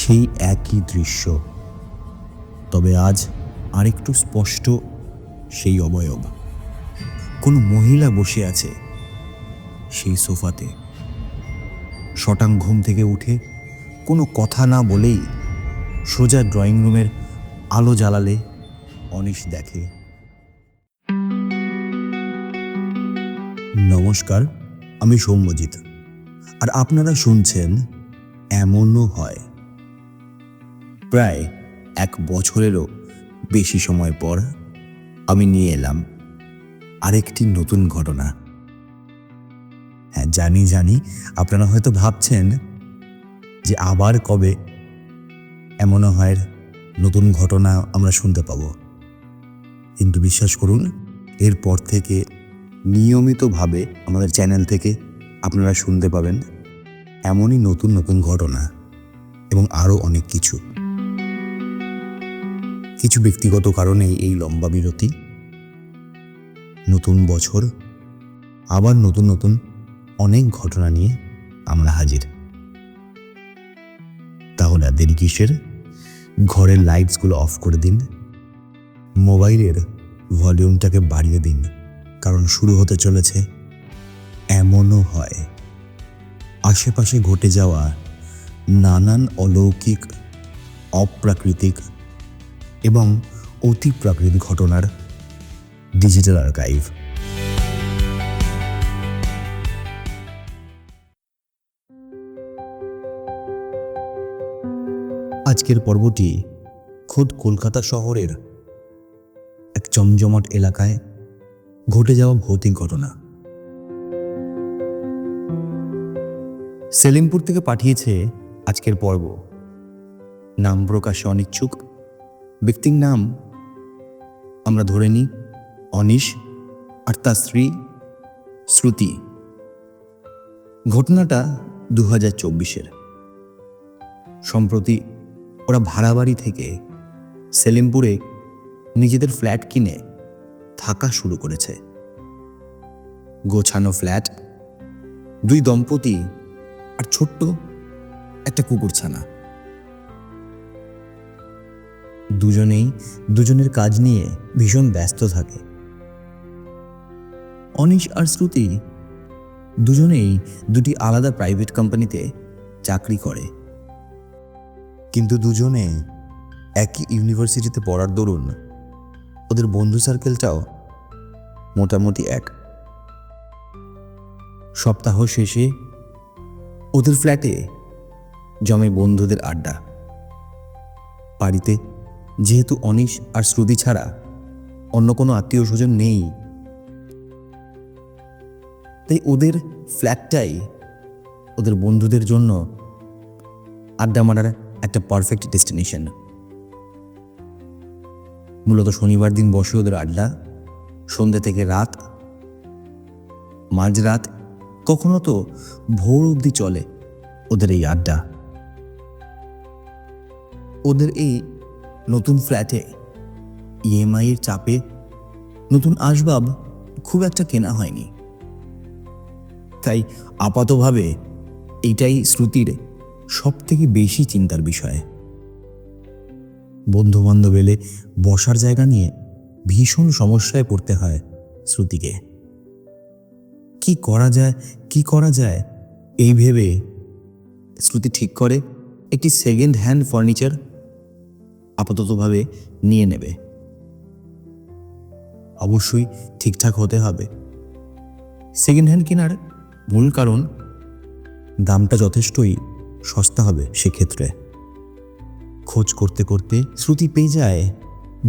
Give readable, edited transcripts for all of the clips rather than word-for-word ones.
সেই একই দৃশ্য, তবে আজ আরেকটু স্পষ্ট সেই অবয়ব। কোনো মহিলা বসে আছে সেই সোফাতে। শটাং ঘুম থেকে উঠে কোনো কথা না বলেই সোজা ড্রয়িং রুমের আলো জ্বালালে অনিশ দেখে। নমস্কার, আমি সৌম্যজিৎ, আর আপনারা শুনছেন এমনও হয়। প্রায় 1 বছরেরও বেশি সময় পর আমি নিয়ে এলাম আরেকটি নতুন ঘটনা। হ্যাঁ, জানি আপনারা হয়তো ভাবছেন যে আবার কবে এমনও হয় নতুন ঘটনা আমরা শুনতে পাব, কিন্তু বিশ্বাস করুন, এরপর থেকে নিয়মিতভাবে আমাদের চ্যানেল থেকে আপনারা শুনতে পাবেন এমনই নতুন নতুন ঘটনা এবং আরও অনেক কিছু। কিছু ব্যক্তিগত কারণেই এই লম্বা বিরতি। নতুন বছর, আবার নতুন নতুন অনেক ঘটনা নিয়ে আমরা হাজির। তাহলে আর দেরি কিসের? ঘরের লাইটসগুলো অফ করে দিন, মোবাইলের ভলিউমটাকে বাড়িয়ে দিন, কারণ শুরু হতে চলেছে এমনও হয়। আশেপাশে ঘটে যাওয়া নানান অলৌকিক, অপ্রাকৃতিক এবং অতি প্রাকৃতিক ঘটনার ডিজিটাল আর্কাইভ। আজকের পর্বটি খোদ কলকাতা শহরের এক জমজমাট এলাকায় ঘটে যাওয়া ভৌতিক ঘটনা। সেলিমপুর থেকে পাঠিয়েছে আজকের পর্ব। নাম প্রকাশে অনিচ্ছুক। ব্যক্তির নাম আমরা ধরে নিই অনিশ, আর তার স্ত্রী শ্রুতি। ঘটনাটা 2024-এর। সম্প্রতি ওরা ভাড়া বাড়ি থেকে সেলিমপুরে নিজেদের ফ্ল্যাট কিনে থাকা শুরু করেছে। গোছানো ফ্ল্যাট, 2 দম্পতি আর ছোট্ট একটা কুকুরছানা। দুজনেই দুজনের কাজ নিয়ে ভীষণ ব্যস্ত থাকে। অনিশ আর শ্রুতি দুজনেই 2টি আলাদা প্রাইভেট কোম্পানিতে চাকরি করে, কিন্তু দুজনে একই ইউনিভার্সিটিতে পড়ার দরুন ওদের বন্ধু সার্কেলটাও মোটামুটি এক। সপ্তাহ শেষে ওদের ফ্ল্যাটে জমে বন্ধুদের আড্ডা। বাড়িতে যেহেতু অনিশ আর শ্রুতি ছাড়া অন্য কোনো আত্মীয় স্বজন নেই, তাই ওদের ফ্ল্যাটটাই ওদের বন্ধুদের জন্য আড্ডা মারার একটা পারফেক্ট ডেস্টিনেশন। মূলত শনিবার দিন বসে ওদের আড্ডা। সন্ধ্যে থেকে রাত, মাঝরাত, কখনো তো ভোর অবধি চলে ওদের এই আড্ডা। ওদের এই নতুন ফ্ল্যাটে ইএমআই এর চাপে নতুন আসবাব খুব একটা কেনা হয়নি, তাই আপাতভাবে এইটাই শ্রুতির সব থেকে বেশি চিন্তার বিষয়। বন্ধু বান্ধব এলে বসার জায়গা নিয়ে ভীষণ সমস্যায় পড়তে হয় শ্রুতিকে। কি করা যায় এই ভেবে শ্রুতি ঠিক করে একটি সেকেন্ড হ্যান্ড ফার্নিচার আপাততভাবে নিয়ে নেবে। অবশ্যই ঠিকঠাক হতে হবে। সেকেন্ড হ্যান্ড কেনার মূল কারণ দামটা যথেষ্টই সস্তা হবে সেক্ষেত্রে। খোঁজ করতে করতে শ্রুতি পেয়ে যায়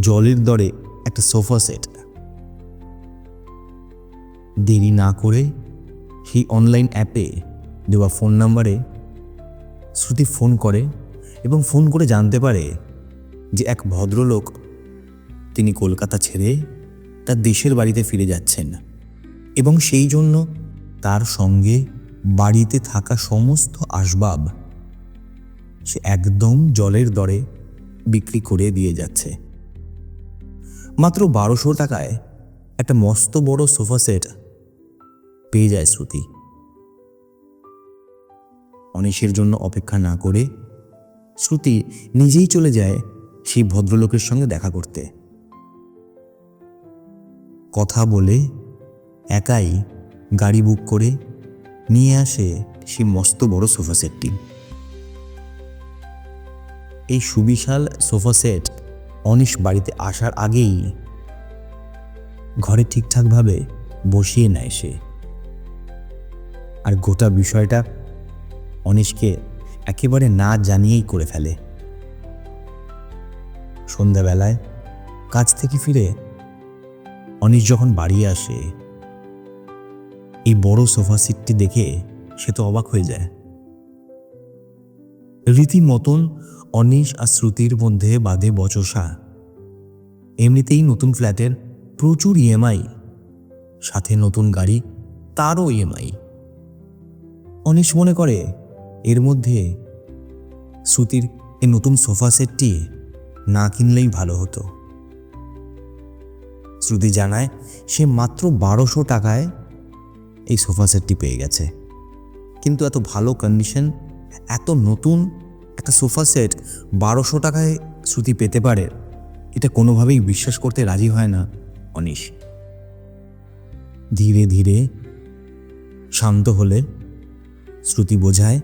জলের দরে একটা সোফা সেট। দেরি না করে সেই অনলাইন অ্যাপে দেওয়া ফোন নাম্বারে শ্রুতি ফোন করে এবং ফোন করে জানতে পারে যে এক ভদ্রলোক, তিনি কলকাতা ছেড়ে তার দেশের বাড়িতে ফিরে যাচ্ছেন এবং সেই জন্য তার সঙ্গে বাড়িতে থাকা সমস্ত আসবাব সে একদম জলের দরে বিক্রি করে দিয়ে যাচ্ছে। মাত্র 1200 টাকায় একটা মস্ত বড় সোফা সেট পেয়ে যায় শ্রুতি। অনিশের জন্য অপেক্ষা না করে শ্রুতি নিজেই চলে যায় সেই ভদ্রলোকের সঙ্গে দেখা করতে। কথা বলে একাই গাড়ি বুক করে নিয়ে আসে সেই মস্ত বড় সোফা সেটটি। এই সুবিশাল সোফা সেট অনিশ বাড়িতে আসার আগেই ঘরে ঠিকঠাকভাবে বসিয়ে নেয় সে। আর গোটা বিষয়টা অনিশকে একেবারে না জানিয়েই করে ফেলে। সন্ধ্যাবেলায় কাজ থেকে ফিরে অনিশ যখন বাড়ি আসে, এই বড় সোফা সেটটি দেখে সে তো অবাক হয়ে যায়। রীতিমতন অনিশ আর শ্রুতির মধ্যে বাঁধে বচসা। এমনিতেই নতুন ফ্ল্যাটের প্রচুর ইএমআই, সাথে নতুন গাড়ি, তারও ইএমআই। অনিশ মনে করে এর মধ্যে শ্রুতির এই নতুন সোফা সেটটি না কিনলেই ভালো হতো। শ্রুতি জানায় সে মাত্র 1200 টাকায় এই সোফা সেটটি পেয়ে গেছে। কিন্তু এত ভালো কন্ডিশন, এত নতুন একটা সোফা সেট 1200 টাকায় শ্রুতি পেতে পারে, এটা কোনোভাবেই বিশ্বাস করতে রাজি হয় না অনিশ। ধীরে ধীরে শান্ত হলে শ্রুতি বোঝায়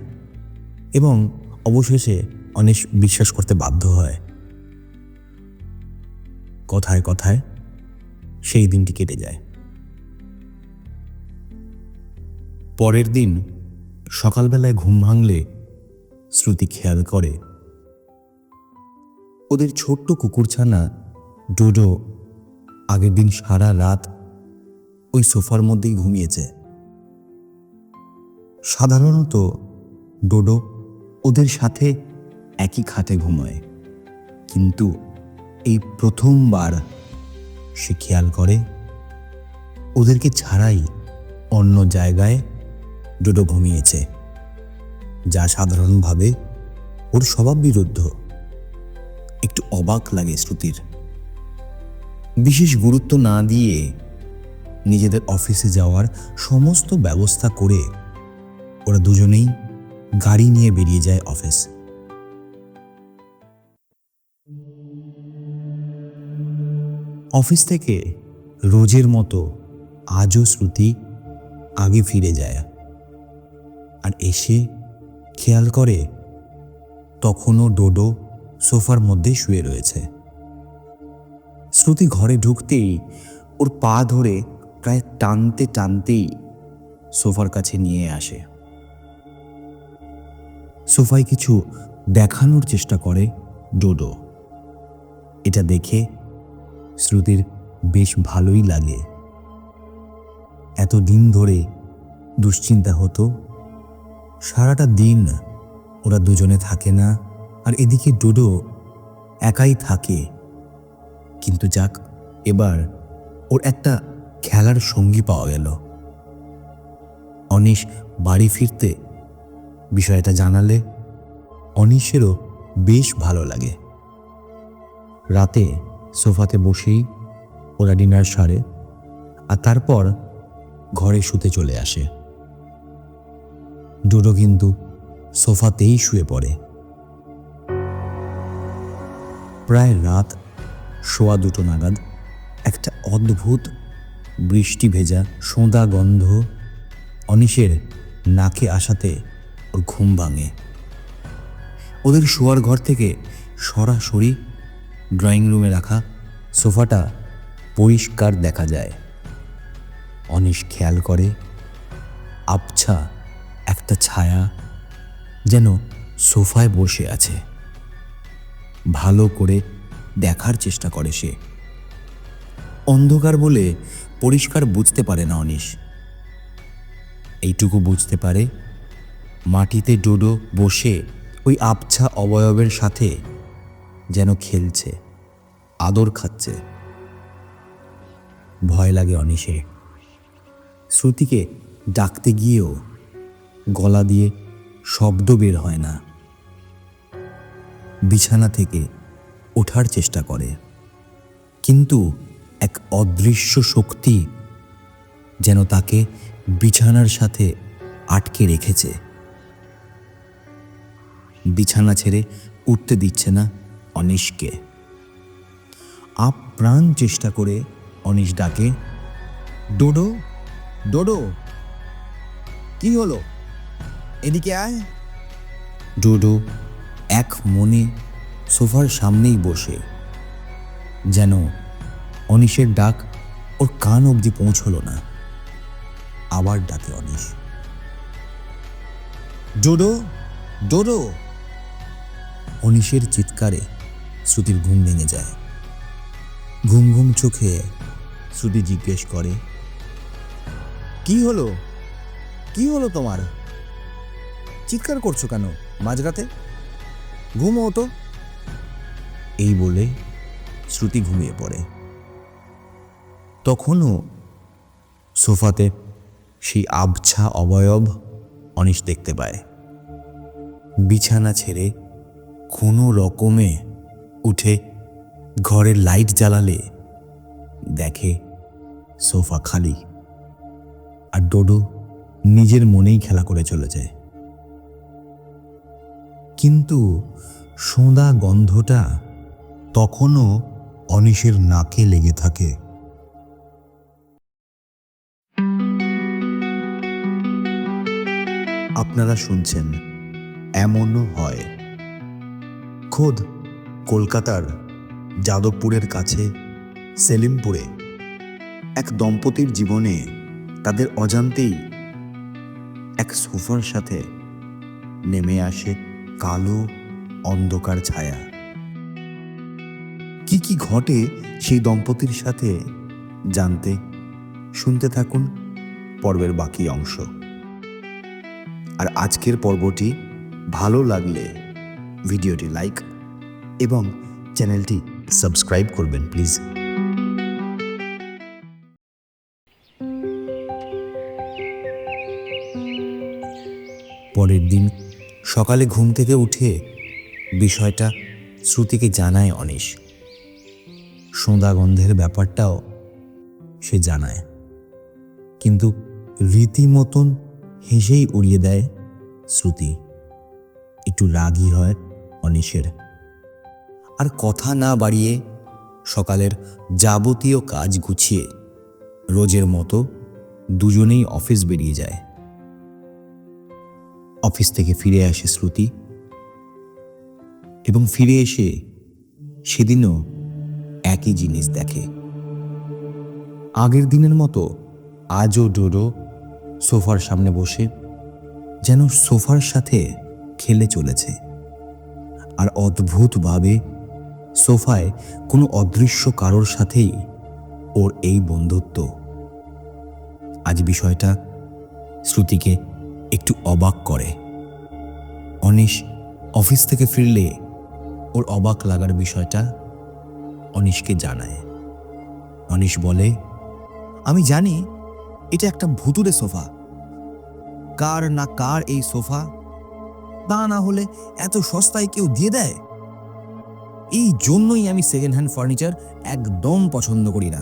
এবং অবশেষে অনিশ বিশ্বাস করতে বাধ্য হয়। কথায় কথায় সেই দিনটি কেটে যায়। পরের দিন সকালবেলায় ঘুম ভাঙলে শ্রুতি খেয়াল করে ওদের ছোট্ট কুকুরছানা ডোডো আগের দিন সারা রাত ওই সোফার মধ্যেই ঘুমিয়েছে। সাধারণত ডোডো ওদের সাথে একই খাটে ঘুমায়, কিন্তু এই প্রথমবার সে খেয়াল করে ওদেরকে ছাড়াই অন্য জায়গায় ডোডো ঘুমিয়েছে, যা সাধারণভাবে ওর স্বভাব বিরুদ্ধ। একটু অবাক লাগে শ্রুতির। বিশেষ গুরুত্ব না দিয়ে নিজেদের অফিসে যাওয়ার সমস্ত ব্যবস্থা করে ওরা দুজনেই গাড়ি নিয়ে বেরিয়ে যায় অফিস। অফিস থেকে রোজের মতো আজও শ্রুতি আগে ফিরে যায় আর এসে খেয়াল করে তখনও ডোডো সোফার মধ্যে শুয়ে রয়েছে। শ্রুতি ঘরে ঢুকতেই ওর পা ধরে প্রায় টানতে টানতেই সোফার কাছে নিয়ে আসে। সোফায় কিছু দেখানোর চেষ্টা করে ডোডো। এটা দেখে শ্রুতির বেশ ভালোই লাগে। এতদিন ধরে দুশ্চিন্তা হতো, সারাটা দিন ওরা দুজনে থাকে না, আর এদিকে ডোডো একাই থাকে। কিন্তু যাক, এবার ওর একটা খেলার সঙ্গী পাওয়া গেল। অনিশ বাড়ি ফিরতে বিষয়টা জানালে অনিশেরও বেশ ভালো লাগে। রাতে সোফাতে বসেই ওরা ডিনার সারে আর তারপর ঘরে শুতে চলে আসে। ডোডো কিন্তু সোফাতেই শুয়ে পড়ে। প্রায় রাত 1:15 নাগাদ একটা অদ্ভুত বৃষ্টি ভেজা সোঁদা গন্ধ অনিশের নাকে আসাতে ওর ঘুম ভাঙে। ওদের শোয়ার ঘর থেকে সরাসরি ড্রয়িং রুমে রাখা সোফাটা পরিষ্কার দেখা যায়। অনিশ খেয়াল করে আবছা একটা ছায়া যেন সোফায় বসে আছে। ভালো করে দেখার চেষ্টা করে সে। অন্ধকার বলে পরিষ্কার বুঝতে পারে না অনিশ। এইটুকু বুঝতে পারে মাটিতে ডোডো বসে ওই আবছা অবয়বের সাথে যেন খেলছে, আদর খাচ্ছে। ভয় লাগে অনিশে। শ্রুতিকে ডাকতে গিয়েও গলা দিয়ে শব্দ বের হয় না। বিছানা থেকে ওঠার চেষ্টা করে, কিন্তু এক অদৃশ্য শক্তি যেন তাকে বিছানার সাথে আটকে রেখেছে। বিছানা ছেড়ে উঠতে দিচ্ছে না অনিশকে। আপ্রাণ চেষ্টা করে অনিশ ডাকে, ডোডো, ডোডো, কি হলো, এদিকে আয়। ডোডো এক মনে সোফার সামনেই বসে, যেন অনিশের ডাক ওর কান অবধি পৌঁছলো না। আবার ডাকে অনিশ, ডোডো, ডোডো। অনিশের চিৎকারে শ্রুতির ঘুম ভেঙে যায়। ঘুম ঘুম চোখে শ্রুতি জিজ্ঞেস করে, কি হলো, কি হলো তোমার? চিৎকার করছো কেন মাঝরাতে? ঘুমো তো। এই বলে শ্রুতি ঘুমিয়ে পড়ে। তখনও সোফাতে সেই আবছা অবয়ব অনিশ দেখতে পায়। বিছানা ছেড়ে কোনো রকমে উঠে ঘরের লাইট জ্বালালে দেখে সোফা খালি, আর ডোডো নিজের মনেই খেলা করে চলে যায়। কিন্তু সোঁদা গন্ধটা তখনও অনিশের নাকে লেগে থাকে। আপনারা শুনছেন এমনও হয়। খোদ কলকাতার যাদবপুরের কাছে সেলিমপুরে এক দম্পতির জীবনে তাদের অজান্তেই এক সোফার সাথে নেমে আসে কালো অন্ধকার ছায়া। কি কি ঘটে সেই দম্পতির সাথে জানতে শুনতে থাকুন পর্বের বাকি অংশ। আর আজকের পর্বটি ভালো লাগলে ভিডিওটি লাইক এবং চ্যানেলটি সাবস্ক্রাইব করবেন প্লিজ। পরের দিন সকালে ঘুম থেকে উঠে বিষয়টা শ্রুতিকে জানায় অনিশ। সোঁদা গন্ধের ব্যাপারটাও সে জানায়, কিন্তু রীতিমতন হেসেই উড়িয়ে দেয় শ্রুতি। একটু রাগই হয় অনিশের। আর কথা না বাড়িয়ে সকালের যাবতীয় কাজ গুছিয়ে রোজের মতো দুজনেই অফিস বেরিয়ে যায়। অফিস থেকে ফিরে আসে শ্রুতি, এবং ফিরে এসে সেদিনও একই জিনিস দেখে। আগের দিনের মতো আজও ডোডো সোফার সামনে বসে যেন সোফার সাথে খেলে চলেছে। আর অদ্ভুতভাবে সোফায় কোনো অদৃশ্য কারোর সাথেই ওর এই বন্ধুত্ব। আজ বিষয়টা শ্রুতিকে একটু অবাক করে। অনিশ অফিস থেকে ফিরলে ওর অবাক লাগার বিষয়টা অনিশকে জানায়। অনিশ বলে, আমি জানি এটা একটা ভুতুড়ে সোফা। কার না কার এই সোফা, তা না হলে এত সস্তায় কেউ দিয়ে দেয়? এই জন্যই আমি সেকেন্ড হ্যান্ড ফার্নিচার একদম পছন্দ করি না।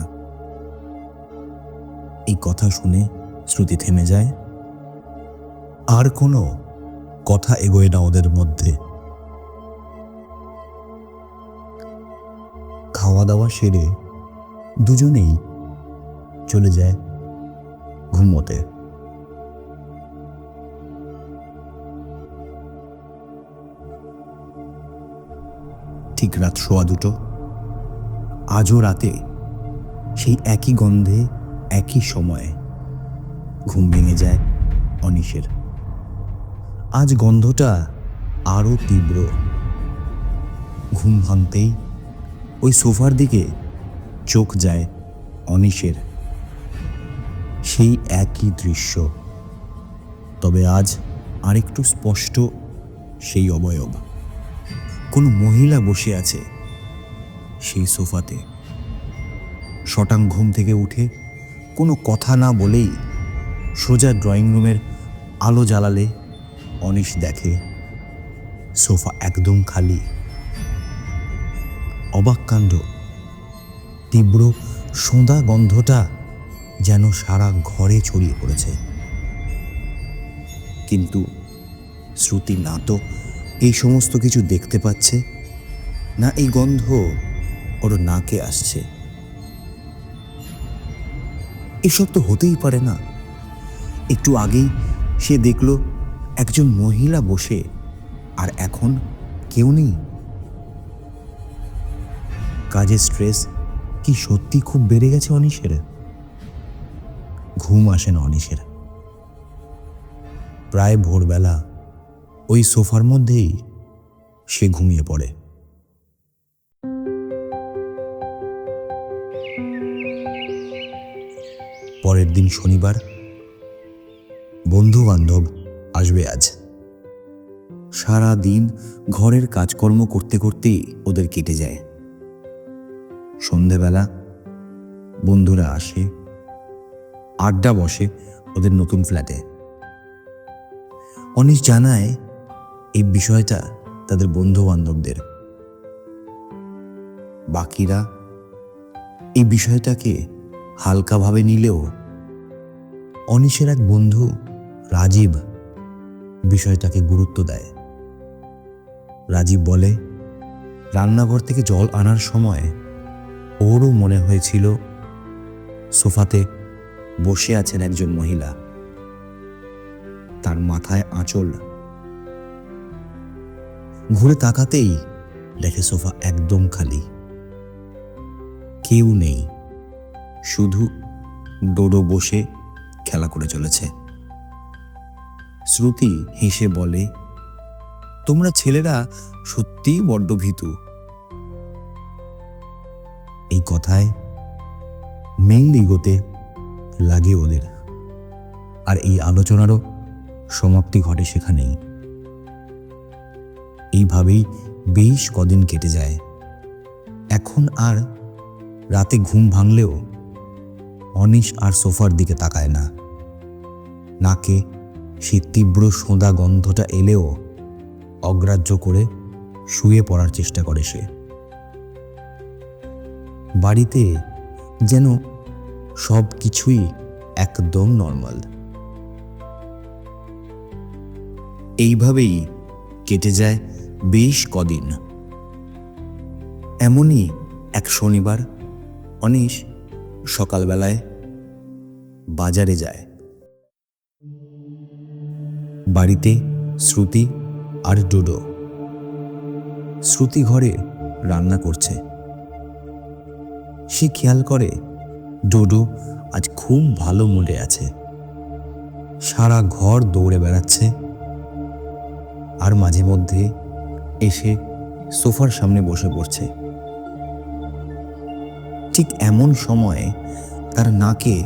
এই কথা শুনে শ্রুতি থেমে যায়। আর কোনো কথা এগোয় না ওদের মধ্যে। খাওয়া দাওয়া সেরে দুজনেই চলে যায় ঘুমোতে। ঠিক রাত 1:15 আজও রাতে সেই একই গন্ধে একই সময়ে ঘুম ভেঙে যায় অনিশের। আজ গন্ধটা আরো তীব্র। ঘুম ভাঙতেই ওই সোফার দিকে চোখ যায় অনিশের। সেই একই দৃশ্য, তবে আজ আরেকটু স্পষ্ট সেই অবয়ব। কোনো মহিলা বসে আছে সেই সোফাতে। শটাং ঘুম থেকে উঠে কোনো কথা না বলেই সোজা ড্রয়িং রুমের আলো জ্বালালে অনিশ দেখে সোফা একদম খালি। অবাক কাণ্ড, তীব্র সোঁদা গন্ধটা যেন সারা ঘরে ছড়িয়ে পড়েছে। কিন্তু শ্রুতি না তো এই সমস্ত কিছু দেখতে পাচ্ছে, না এই গন্ধ ওর নাকে আসছে। এসব তো হতেই পারে না। একটু আগেই সে দেখল একজন মহিলা বসে, আর এখন কেউ নেই। কাজের স্ট্রেস কি সত্যি খুব বেড়ে গেছে অনিশের? ঘুম আসে না অনিশের। প্রায় ভোরবেলা ওই সোফার মধ্যেই সে ঘুমিয়ে পড়ে। পরের দিন শনিবার। বন্ধু বান্ধব আসবে আজ। সারা দিন ঘরের কাজকর্ম করতে করতেই ওদের কেটে যায়। সন্ধেবেলা বন্ধুরা আসে, আড্ডা বসে ওদের নতুন ফ্ল্যাটে। অনিশ জানায় এই বিষয়টা তাদের বন্ধু বান্ধবদের। বাকিরা এই বিষয়টাকে হালকাভাবে নিলেও অনিশের এক বন্ধু রাজীব বিষয়টাকে গুরুত্ব দেয়। রাজীব বলে, রান্নাঘর থেকে জল আনার সময় ওরও মনে হয়েছিল সোফাতে বসে আছেন একজন মহিলা, তার মাথায় আঁচল। ঘুরে তাকাতেই দেখে সোফা একদম খালি, কেউ নেই, শুধু ডোডো বসে খেলা করে চলেছে। শ্রুতি হেসে বলে, তোমরা ছেলেরা সত্যিই বড্ড ভীতু। এই কথায় মেইল ইগোতে লাগে ওদের, আর এই আলোচনারও সমাপ্তি ঘটে সেখানেই। এইভাবেই বেশ কদিন কেটে যায়। এখন আর রাতে ঘুম ভাঙলেও অনিশ আর সোফার দিকে তাকায় না। নাকে সেই তীব্র সোঁদা গন্ধটা এলেও অগ্রাহ্য করে শুয়ে পড়ার চেষ্টা করে সে। বাড়িতে যেন সব কিছুই একদম নর্মাল। এইভাবেই কেটে যায় বেশ কদিন। এমনই এক শনিবার অনিশ সকালবেলায় বাজারে যায়। বাড়িতে শ্রুতি আর ডোডো। শ্রুতি ঘরে রান্না করছে। সে খেয়াল করে ডোডো আজ খুব ভালো মুডে আছে। সারা ঘর দৌড়ে বেড়াচ্ছে, আর মাঝে মধ্যে এসে সোফার সামনে বসে পড়ছে। ঠিক এমন সময় তার নাকে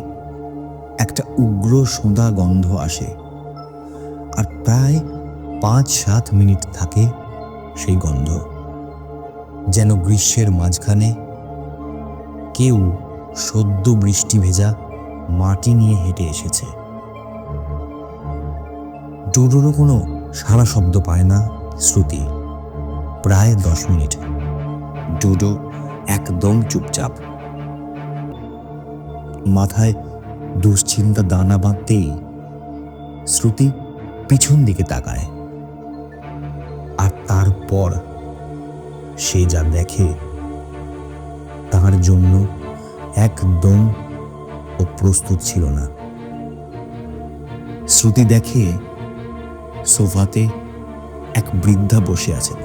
একটা উগ্র সোঁদা গন্ধ আসে, আর প্রায় 5-7 মিনিট থাকে সেই গন্ধ। যেন গ্রীষ্মের মাঝখানে কেউ সদ্য বৃষ্টি ভেজা মাটি নিয়ে হেঁটে এসেছে। ডোডোরও কোনো সারা শব্দ পায় না শ্রুতি। প্রায় 10 মিনিট ডোডো একদম চুপচাপ। মাথায় দুশ্চিন্তা দানা বাঁধতেই শ্রুতি পিছন দিকে তাকায়, আর তারপর সে যা দেখে তার জন্য একদম ও প্রস্তুত ছিল না। শ্রুতি দেখে সোফাতে এক বৃদ্ধা বসে আছেন।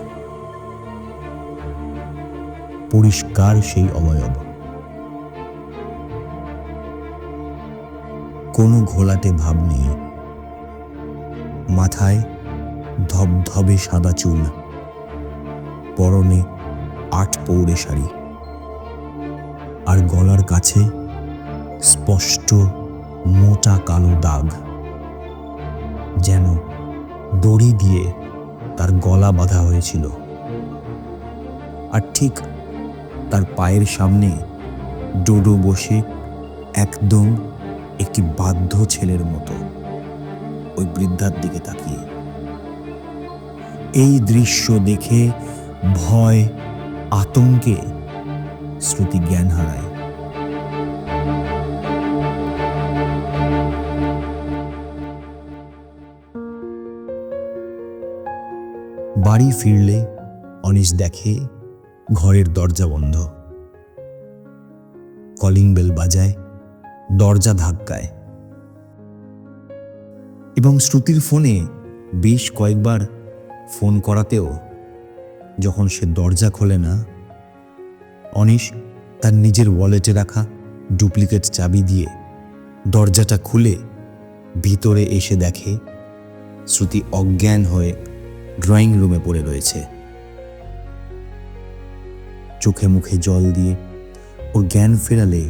পরিষ্কার সেই অবয়ব, কোনো ঘোলাটে ভাব নেই। মাথায় ধবধবে সাদা চুল, পরনে 8 পৌড়ে শাড়ি, আর গলার কাছে স্পষ্ট মোটা কালো দাগ, যেন দড়ি দিয়ে তার গলা বাঁধা হয়েছিল। আর ঠিক তার পায়ের সামনে ডোডো বসে একদম একটি বাধ্য ছেলের মতো ওই বৃদ্ধার দিকে তাকিয়ে। এই দৃশ্য দেখে ভয় আতঙ্কে শ্রুতি জ্ঞান হারায়। বাড়ি ফিরলে অনিশ দেখে ঘরের দরজা বন্ধ। কলিং বেল বাজায়, দরজা ধাক্কায়, এবং শ্রুতির ফোনে বেশ কয়েকবার ফোন করাতেও যখন সে দরজা খোলে না, অনিশ তার নিজের ওয়ালেটে রাখা ডুপ্লিকেট চাবি দিয়ে দরজাটা খুলে ভিতরে এসে দেখে শ্রুতি অজ্ঞান হয়ে ড্রয়িং রুমে পড়ে রয়েছে। চোখে মুখে জল দিয়ে ওর জ্ঞান ফেরালে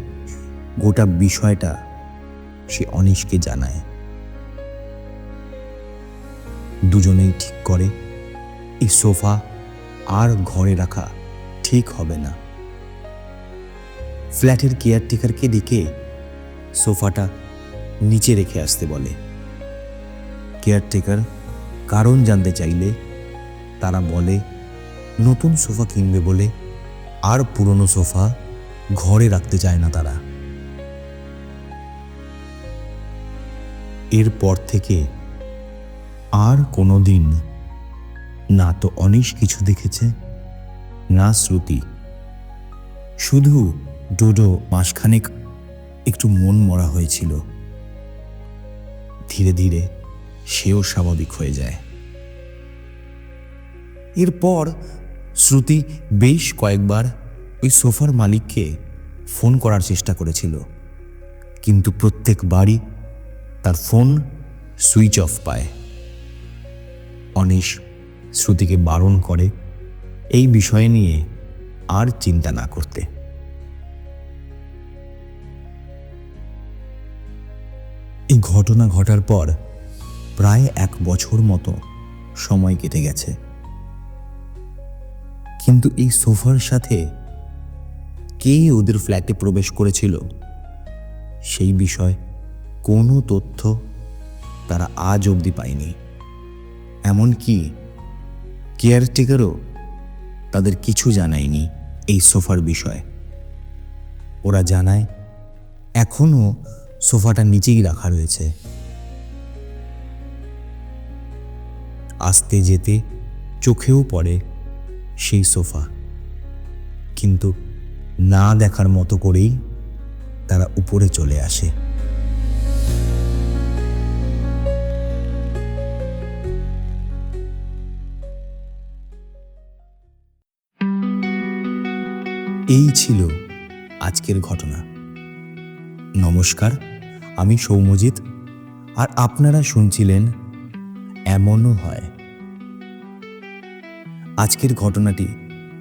গোটা বিষয়টা সে অনিশকে জানায়। দুজনেই ঠিক করে এই সোফা আর ঘরে রাখা ঠিক হবে না। ফ্ল্যাটের কেয়ারটেকারকে ডেকে সোফাটা নিচে রেখে আসতে বলে। কেয়ারটেকার কারণ জানতে চাইলে তারা বলে নতুন সোফা কিনবে বলে আর পুরনো সোফা ঘরে রাখতে চায় না তারা। এরপর থেকে আর কোনো দিন না তো অনিশ কিছু দেখেছে, না শ্রুতি। শুধু ডোডো মাসখানেক একটু মন মরা হয়েছিল। ধীরে ধীরে সেও স্বাভাবিক হয়ে যায়। এরপর শ্রুতি বেশ কয়েকবার ওই সোফার মালিককে ফোন করার চেষ্টা করেছিল, কিন্তু প্রত্যেকবারই তার ফোন সুইচ অফ পায়। অনিশ শ্রুতিকে বারণ করে এই বিষয় নিয়ে আর চিন্তা না করতে। এই ঘটনা ঘটার পর প্রায় 1 বছর মতো সময় কেটে গেছে, কিন্তু এই সোফার সাথে কে ওদের ফ্ল্যাটে প্রবেশ করেছিল সেই বিষয়ে কোনো তথ্য তারা আজ অবধি পায়নি। এমনকি কেয়ারটেকারও তাদের কিছু জানায়নি এই সোফার বিষয়ে। ওরা জানায় এখনো সোফাটা নিচেই রাখা রয়েছে। আসতে যেতে চোখেও পড়ে সেই সোফা, কিন্তু না দেখার মতো করেই তারা উপরে চলে আসে। এই ছিল আজকের ঘটনা। নমস্কার, আমি সৌম্যজিৎ, আর আপনারা শুনছিলেন এমনও হয়। আজকের ঘটনাটি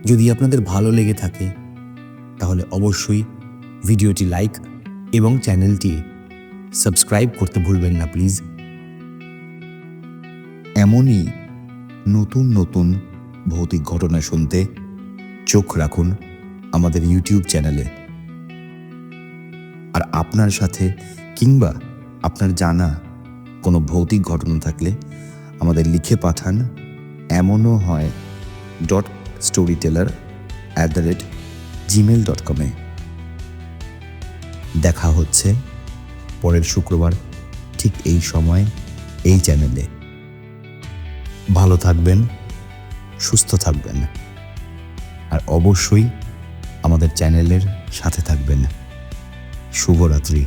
যদি আপনাদের ভালো লেগে থাকে তাহলে অবশ্যই ভিডিওটি লাইক এবং চ্যানেলটি সাবস্ক্রাইব করতে ভুলবেন না প্লিজ। এমনই নতুন নতুন ভৌতিক ঘটনা শুনতে চোখ রাখুন আমাদের ইউটিউব চ্যানেলে। আর আপনার সাথে কিংবা আপনার জানা কোনো ভৌতিক ঘটনা থাকলে আমাদের লিখে পাঠান এমনও হয় .storyteller@gmail.com। দেখা হচ্ছে পরের শুক্রবার ঠিক এই সময় এই চ্যানেলে। ভালো থাকবেন, সুস্থ থাকবেন, আর অবশ্যই আমাদের চ্যানেলের সাথে থাকবেন। শুভরাত্রি।